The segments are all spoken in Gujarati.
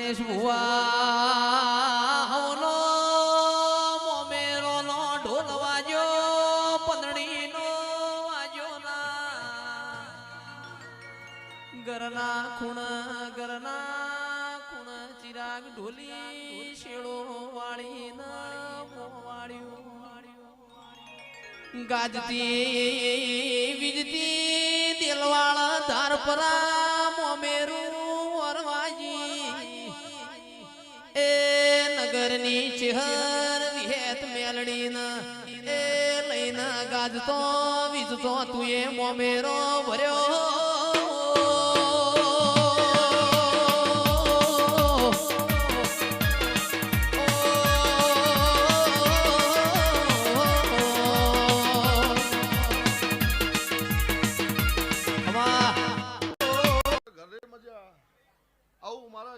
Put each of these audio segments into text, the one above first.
ગણેશ ભુવા હવનો મોમેરો નો ઢોલ વાજ્યો પંદડી નો વાજ્યો ના ઘરના ખૂણ ચિરાગ ઢોલી શેળો વાળી વાળ્યું ગાજતી વીજતી દિલવાળા ધાર પરા મોમેરું વરવાજી એ નગરની ચહેર વિહેત મેલડીના એ લઈને ગાજતો વીજતો તું એ મોમેરો ભર્યો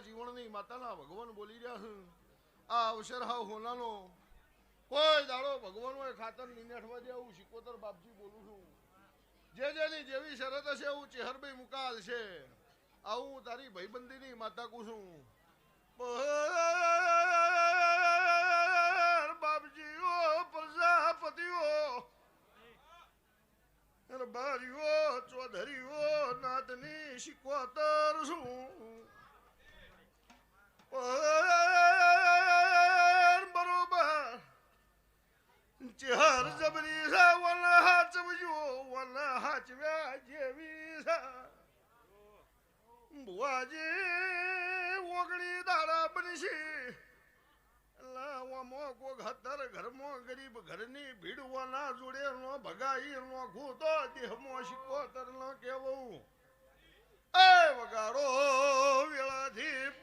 જીવનની માતાના ભગવાન બોલી રહ્યા છે આ અવસર હાવ હોનાનો કોઈ દાડો ભગવાન ખાતર નીનેઠવા દે હું શિકોતર બાપજી બોલું છું જે જેની જેવી શરત હશે હું ચેહરભાઈ મુકાલ છે આવું તારી ભાઈબંધીની માતા કું છું બાપજીઓ પ્રજાપતિઓ બારીઓ ચૌધરીઓ નાતની શિકોતર છું બરોબર ચેહર જબરી છે વના હાચવજો વના હાચવ્યા જેવી છે બુઆજી ઓગણી દાડા બનશી લાવામાં કોક હતર ઘરમાં ગરીબ ઘરની ભીડવાના જોડે નો ભગાઈ નો ઘૂતો દેહમાં શિકોતર ન કેવું એ વગાડો વેળાથી